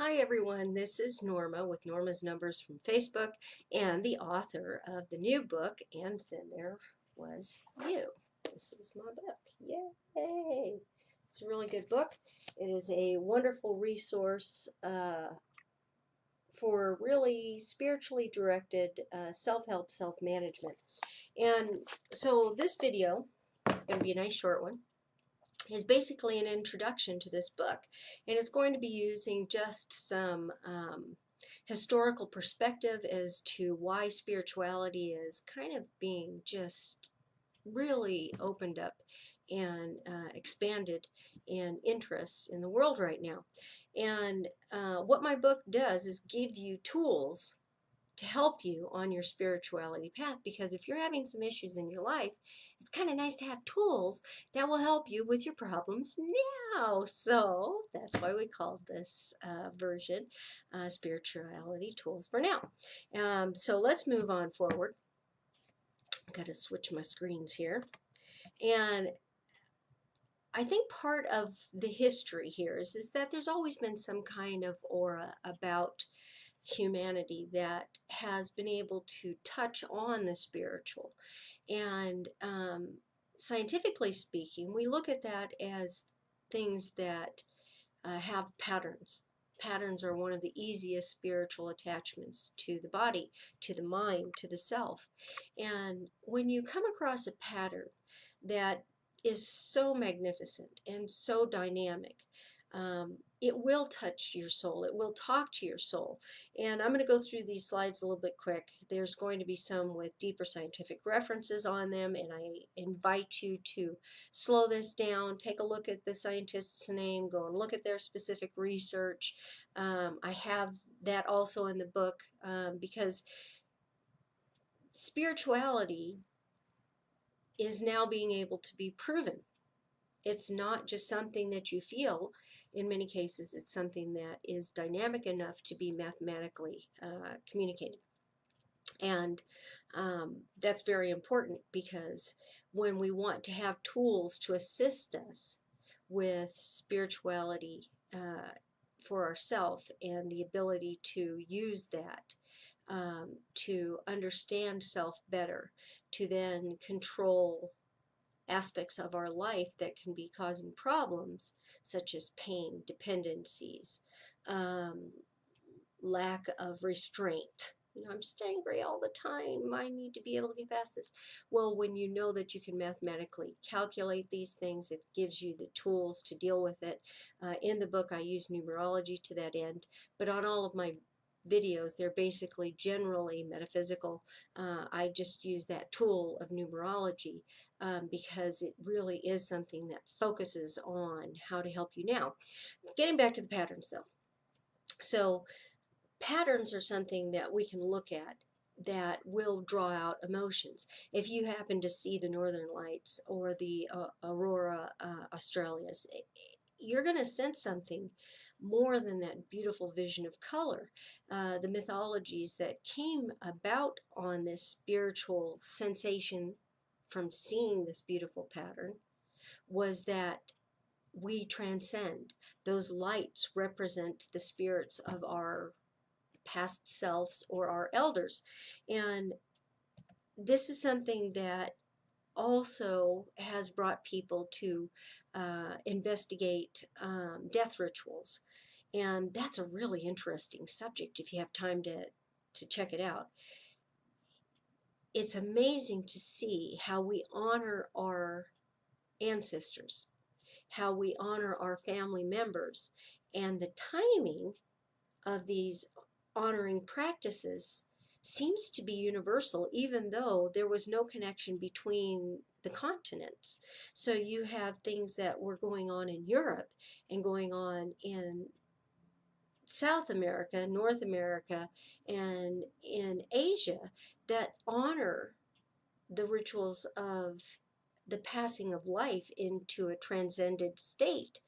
Hi everyone, this is Norma with Norma's Numbers from Facebook and the author of the new book, And Then There Was You. This is my book. Yay! It's a really good book. It is a wonderful resource for really spiritually directed self-help, self-management. And so this video, going to be a nice short one, is basically an introduction to this book, and it's going to be using just some historical perspective as to why spirituality is kind of being just really opened up and expanded in interest in the world right now. And what my book does is give you tools to help you on your spirituality path, because if you're having some issues in your life, it's kind of nice to have tools that will help you with your problems now. So that's why we called this version Spirituality Tools for Now. So let's move on forward. I've got to switch my screens here. And I think part of the history here is that there's always been some kind of aura about humanity that has been able to touch on the spiritual. And scientifically speaking, we look at that as things that have patterns. Patterns are one of the easiest spiritual attachments to the body, to the mind, to the self. And when you come across a pattern that is so magnificent and so dynamic, it will touch your soul. It will talk to your soul. And I'm going to go through these slides a little bit quick. There's going to be some with deeper scientific references on them, and I invite you to slow this down, take a look at the scientist's name, go and look at their specific research. I have that also in the book, because spirituality is now being able to be proven. It's not just something that you feel. In many cases, it's something that is dynamic enough to be mathematically communicated. And that's very important, because when we want to have tools to assist us with spirituality for ourselves and the ability to use that to understand self better, to then control aspects of our life that can be causing problems, such as pain, dependencies, um, lack of restraint. I'm just angry all the time. I need to be able to get past this. Well, when you know that you can mathematically calculate these things, it gives you the tools to deal with it. In the book, I use numerology to that end, but on all of my videos, they're basically generally metaphysical. I just use that tool of numerology because it really is something that focuses on how to help you now. Getting back to the patterns, though. So patterns are something that we can look at that will draw out emotions. If you happen to see the Northern Lights or the Aurora Australis, you're going to sense something more than that beautiful vision of color. The mythologies that came about on this spiritual sensation from seeing this beautiful pattern was that we transcend. Those lights represent the spirits of our past selves or our elders. And this is something that also has brought people to investigate death rituals. And that's a really interesting subject if you have time to check it out. It's amazing to see how we honor our ancestors, how we honor our family members, and the timing of these honoring practices seems to be universal, even though there was no connection between the continents. So you have things that were going on in Europe and going on in South America, North America, and in Asia that honor the rituals of the passing of life into a transcended state.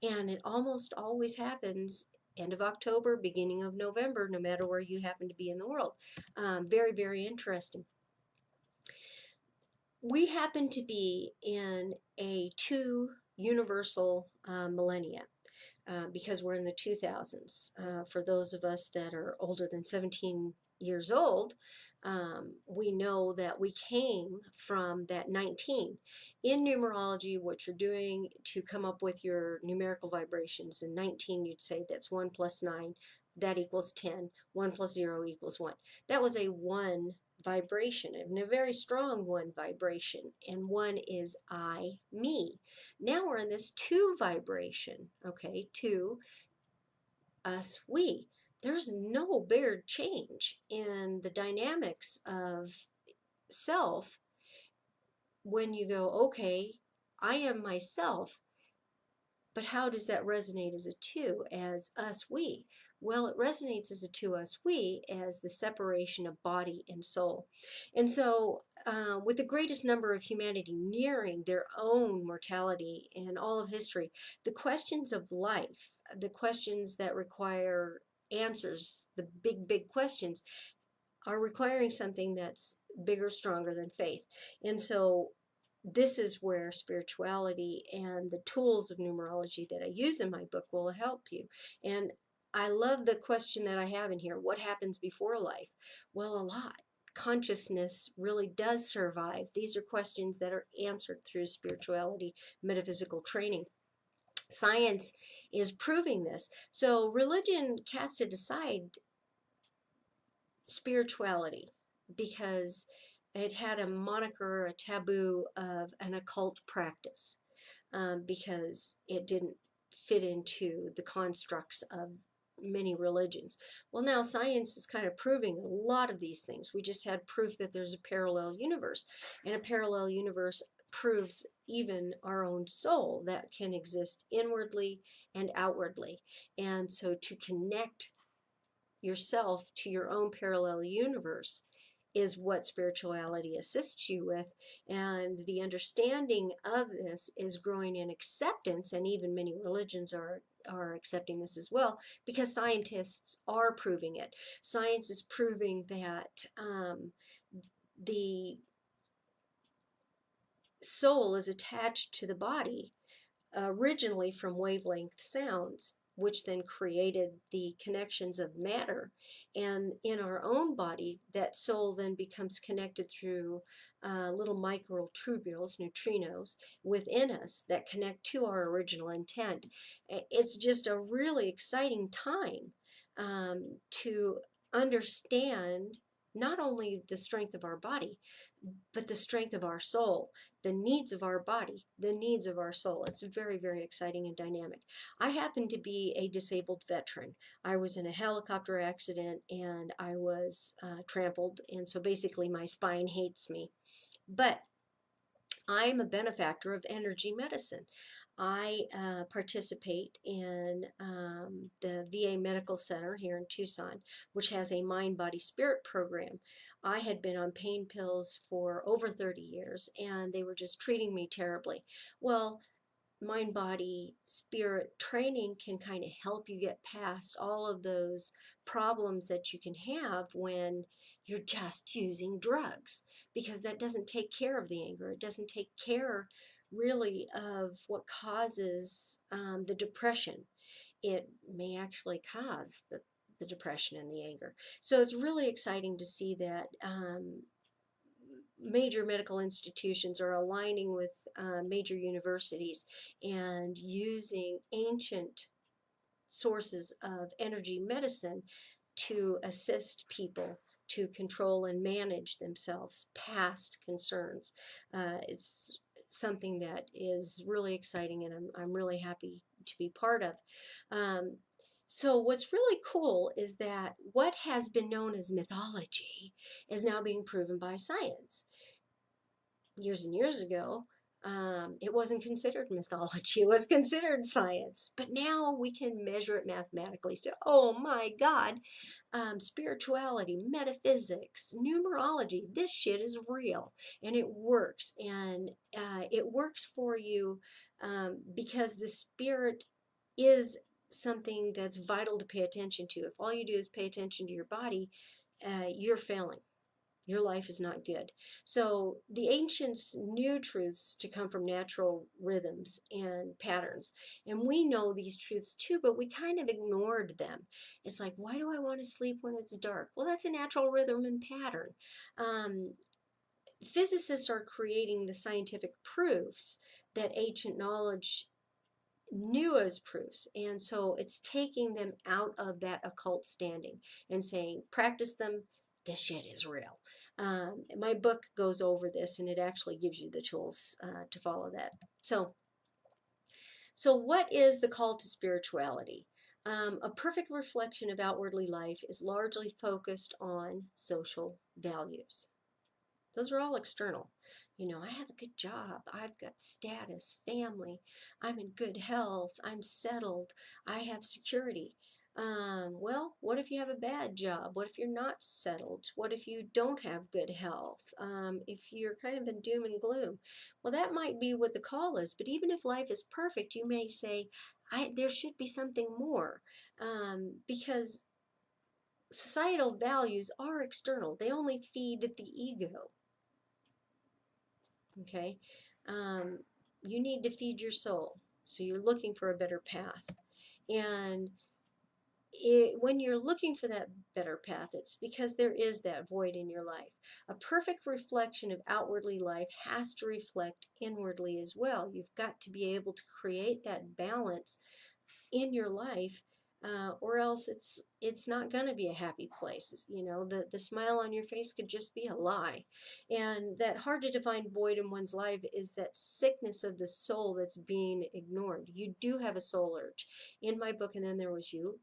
And it almost always happens end of October, beginning of November, no matter where you happen to be in the world. Very, very interesting. We happen to be in a two universal millennia. because we're in the 2000s. For those of us that are older than 17 years old, we know that we came from that 19. In numerology, what you're doing to come up with your numerical vibrations, in 19 you'd say that's 1 plus 9, that equals 10. 1 plus 0 equals 1. That was a 1 vibration, and a very strong 1 vibration, and 1 is I, me. Now we're in this 2 vibration, okay, 2, us, we. There's no bigger change in the dynamics of self when you go, okay, I am myself, but how does that resonate as a 2, as us, we? Well, it resonates as a 2, us, we, as the separation of body and soul. And so, with the greatest number of humanity nearing their own mortality in all of history, the questions of life, the questions that require answers, the big, big questions, are requiring something that's bigger, stronger than faith. And so this is where spirituality and the tools of numerology that I use in my book will help you. And I love the question that I have in here: what happens before life? Well, a lot. Consciousness really does survive. These are questions that are answered through spirituality, metaphysical training. Science is proving this. So religion casted aside spirituality because it had a moniker, a taboo of an occult practice, because it didn't fit into the constructs of many religions. Well, now science is kind of proving a lot of these things. We just had proof that there's a parallel universe, and a parallel universe proves even our own soul that can exist inwardly and outwardly. And so to connect yourself to your own parallel universe is what spirituality assists you with. And the understanding of this is growing in acceptance, and even many religions are accepting this as well, because scientists are proving it. Science is proving that the soul is attached to the body originally from wavelength sounds, which then created the connections of matter. And in our own body, that soul then becomes connected through little microtubules, neutrinos, within us that connect to our original intent. It's just a really exciting time to understand not only the strength of our body, but the strength of our soul, the needs of our body, the needs of our soul. It's very, very exciting and dynamic. I happen to be a disabled veteran. I was in a helicopter accident and I was trampled, and so basically my spine hates me. But I'm a benefactor of energy medicine. I participate in the VA Medical Center here in Tucson, which has a mind, body, spirit program. I had been on pain pills for over 30 years, and they were just treating me terribly. Well, mind, body, spirit training can kind of help you get past all of those problems that you can have when you're just using drugs, because that doesn't take care of the anger. It doesn't take care really of what causes the depression. It may actually cause the depression and the anger. So it's really exciting to see that major medical institutions are aligning with major universities and using ancient sources of energy medicine to assist people to control and manage themselves past concerns. It's something that is really exciting, and I'm really happy to be part of. So what's really cool is that what has been known as mythology is now being proven by science. Years and years ago, it wasn't considered mythology, it was considered science. But now we can measure it mathematically. So, oh my God, spirituality, metaphysics, numerology, this shit is real and it works. And it works for you because the spirit is something that's vital to pay attention to. If all you do is pay attention to your body, you're failing. your life is not good. So the ancients knew truths to come from natural rhythms and patterns. And we know these truths too, but we kind of ignored them. It's like, why do I want to sleep when it's dark? Well, that's a natural rhythm and pattern. Um, Physicists are creating the scientific proofs that ancient knowledge knew as proofs. And so it's taking them out of that occult standing and saying, practice them. This shit is real. My book goes over this, and it actually gives you the tools to follow that. So what is the call to spirituality? A perfect reflection of outwardly life is largely focused on social values. Those are all external. You know, I have a good job. I've got status, family. I'm in good health. I'm settled. I have security. Well, what if you have a bad job? What if you're not settled? What if you don't have good health? If you're kind of in doom and gloom? Well, that might be what the call is. But even if life is perfect, you may say, there should be something more. Because societal values are external. They only feed the ego. Okay, you need to feed your soul, so you're looking for a better path. And when you're looking for that better path, it's because there is that void in your life. A perfect reflection of outwardly life has to reflect inwardly as well. You've got to be able to create that balance in your life, or else it's not going to be a happy place. You know, the smile on your face could just be a lie. And that hard to define void in one's life is that sickness of the soul that's being ignored. You do have a soul urge. In my book, And Then There Was You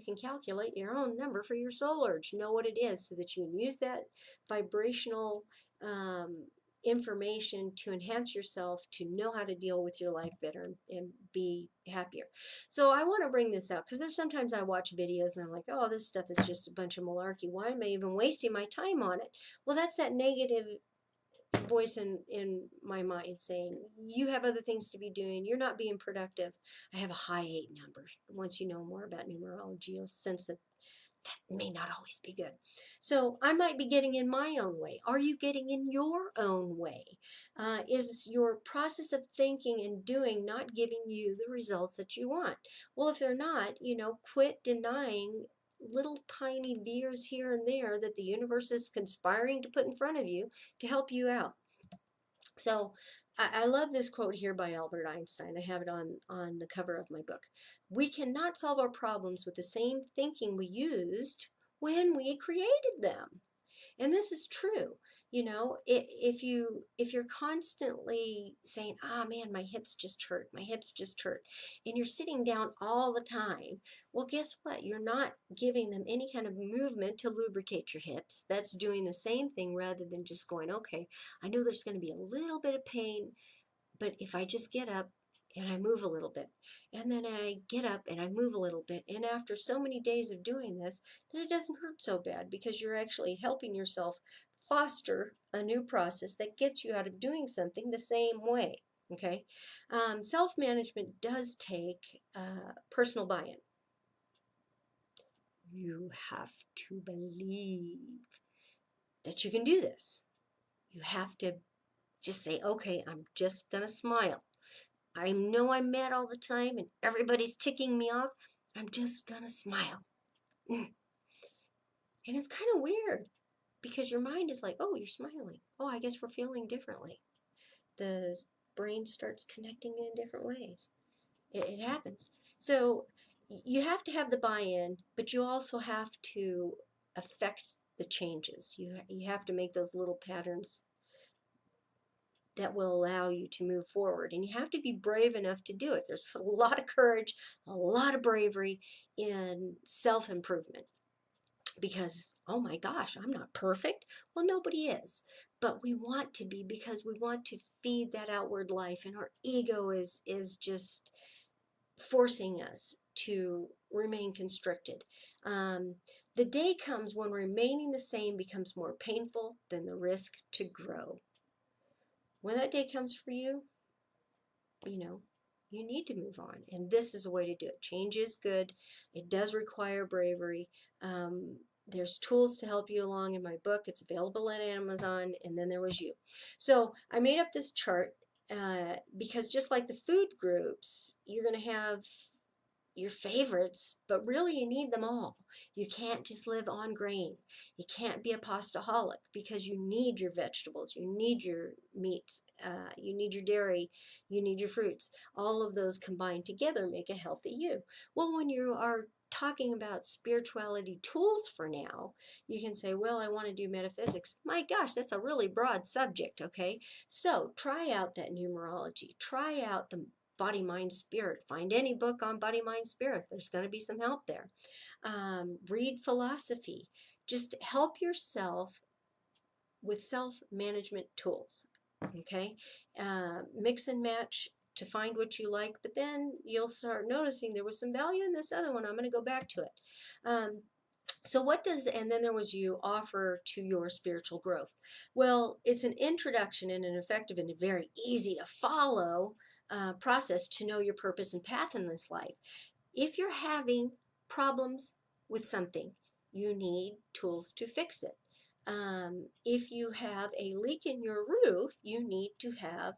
can calculate your own number for your soul urge, know what it is, so that you can use that vibrational um, information to enhance yourself, to know how to deal with your life better and be happier. So I want to bring this out because there's sometimes I watch videos and I'm like, oh, this stuff is just a bunch of malarkey. Why am I even wasting my time on it? Well, that's that negative voice in my mind saying, you have other things to be doing. You're not being productive. I have a high 8 number. Once you know more about numerology, you'll sense that that may not always be good. So I might be getting in my own way. Are you getting in your own way? Is your process of thinking and doing not giving you the results that you want? Well, if they're not, quit denying little tiny veers here and there that the universe is conspiring to put in front of you to help you out. So I love this quote here by Albert Einstein. I have it on the cover of my book. We cannot solve our problems with the same thinking we used when we created them. And this is true. If you're constantly saying, man, my hips just hurt, and you're sitting down all the time, well, guess what? You're not giving them any kind of movement to lubricate your hips. That's doing the same thing rather than just going, okay, I know there's going to be a little bit of pain, but if I just get up and I move a little bit, and then I get up and I move a little bit, and after so many days of doing this, then it doesn't hurt so bad because you're actually helping yourself foster a new process that gets you out of doing something the same way. Okay, self-management does take personal buy-in. You have to believe that you can do this. You have to just say, okay, I'm just gonna smile. I know I'm mad all the time and everybody's ticking me off. I'm just gonna smile. And it's kind of weird because your mind is like, oh, you're smiling. Oh, I guess we're feeling differently. The brain starts connecting in different ways. It happens. So you have to have the buy-in, but you also have to affect the changes. You have to make those little patterns that will allow you to move forward. And you have to be brave enough to do it. There's a lot of courage, a lot of bravery in self-improvement because, oh my gosh, I'm not perfect. Well, nobody is. But we want to be because we want to feed that outward life, and our ego is just forcing us to remain constricted. The day comes when remaining the same becomes more painful than the risk to grow. When that day comes for you, you need to move on. And this is a way to do it. Change is good. It does require bravery. There's tools to help you along in my book. It's available at Amazon. And then there was you. So I made up this chart because just like the food groups, you're going to have your favorites, but really you need them all. You can't just live on grain. You can't be a pastaholic because you need your vegetables, you need your meats, you need your dairy, you need your fruits. All of those combined together make a healthy you. Well, when you are talking about spirituality tools for now, you can say, well, I want to do metaphysics. My gosh, that's a really broad subject, okay? So try out that numerology, try out the body, mind, spirit. Find any book on body, mind, spirit. There's going to be some help there. Read philosophy. Just help yourself with self-management tools. Okay, mix and match to find what you like, but then you'll start noticing there was some value in this other one. I'm going to go back to it. So what does, and then there was you, offer to your spiritual growth? Well, it's an introduction and an effective and a very easy to follow process to know your purpose and path in this life. If you're having problems with something, you need tools to fix it. If you have a leak in your roof, you need to have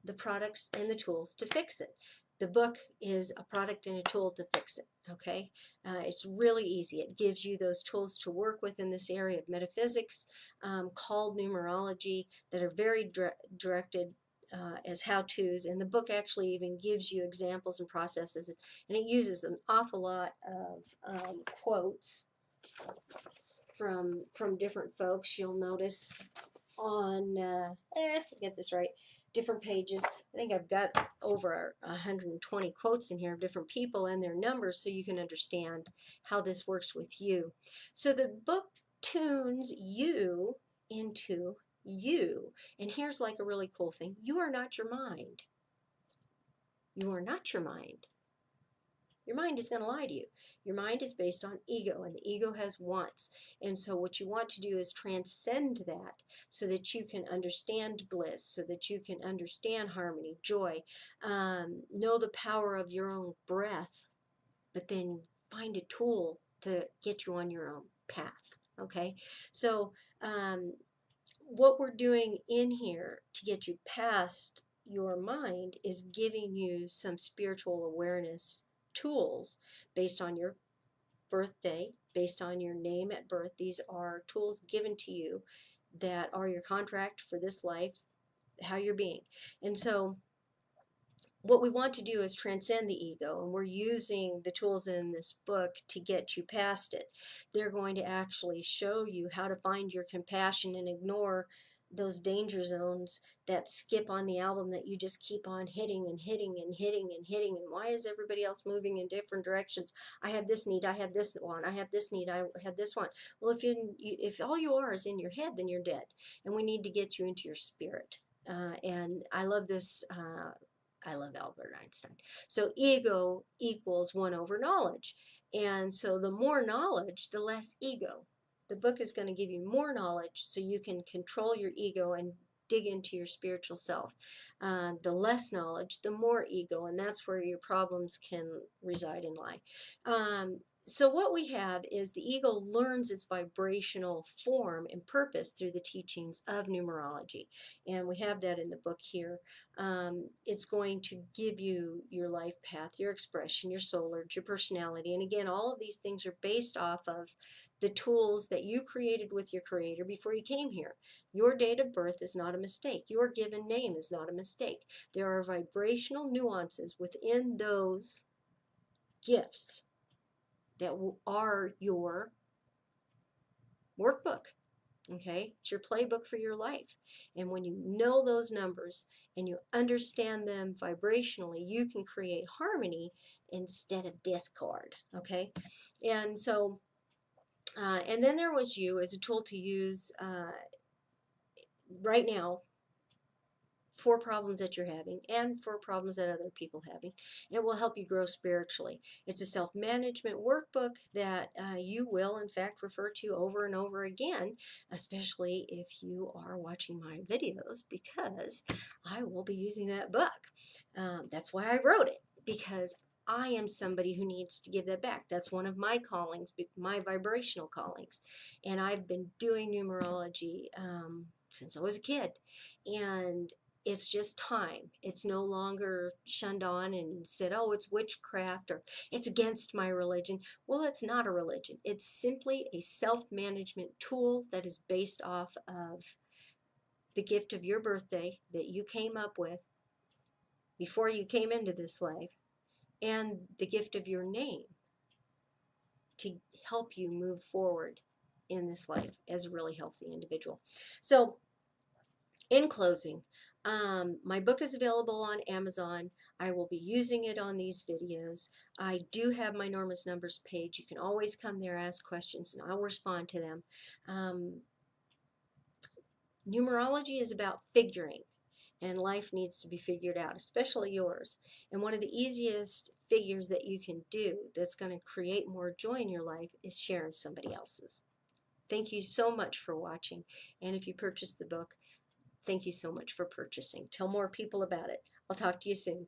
the products and the tools to fix it. The book is a product and a tool to fix it, okay? It's really easy. It gives you those tools to work with in this area of metaphysics called numerology that are very directed as how-tos, and the book actually even gives you examples and processes, and it uses an awful lot of quotes from different folks. You'll notice on, get this right, different pages. I think I've got over 120 quotes in here of different people and their numbers so you can understand how this works with you. So the book tunes you into you. And here's like a really cool thing. You are not your mind. You are not your mind. Your mind is going to lie to you. Your mind is based on ego, and the ego has wants. And so what you want to do is transcend that so that you can understand bliss, so that you can understand harmony, joy, know the power of your own breath, but then find a tool to get you on your own path. Okay? So what we're doing in here to get you past your mind is giving you some spiritual awareness tools based on your birthday, based on your name at birth. These are tools given to you that are your contract for this life, how you're being. And so what we want to do is transcend the ego, and we're using the tools in this book to get you past it. They're going to actually show you how to find your compassion and ignore those danger zones that skip on the album that you just keep on hitting and hitting and hitting and hitting. And why is everybody else moving in different directions? I have this need, I have this one, I have this need, I have this one. Well, if all you are is in your head, then you're dead. And we need to get you into your spirit. And I love this. I love Albert Einstein. So ego equals 1 over knowledge. And so the more knowledge, the less ego. The book is going to give you more knowledge so you can control your ego and dig into your spiritual self. The less knowledge, the more ego, and that's where your problems can reside and lie. So what we have is the ego learns its vibrational form and purpose through the teachings of numerology. And we have that in the book here. It's going to give you your life path, your expression, your soul urge, your personality. And again, all of these things are based off of the tools that you created with your creator before you came here. Your date of birth is not a mistake. Your given name is not a mistake. There are vibrational nuances within those gifts that are your workbook. Okay, it's your playbook for your life. And when you know those numbers and you understand them vibrationally, you can create harmony instead of discord. Okay, and so and then there was you as a tool to use right now for problems that you're having and for problems that other people are having. It will help you grow spiritually. It's a self-management workbook that you will, in fact, refer to over and over again, especially if you are watching my videos, because I will be using that book. That's why I wrote it, because I am somebody who needs to give that back. That's one of my callings, my vibrational callings. And I've been doing numerology since I was a kid. And it's just time. It's no longer shunned on and said, oh, it's witchcraft or it's against my religion. Well, it's not a religion. It's simply a self-management tool that is based off of the gift of your birthday that you came up with before you came into this life, and the gift of your name to help you move forward in this life as a really healthy individual. So, in closing, my book is available on Amazon. I will be using it on these videos. I do have my Norma's Numbers page. You can always come there, ask questions, and I'll respond to them. Numerology is about figuring, and life needs to be figured out, especially yours. And one of the easiest figures that you can do that's going to create more joy in your life is sharing somebody else's. Thank you so much for watching. And if you purchased the book, thank you so much for purchasing. Tell more people about it. I'll talk to you soon.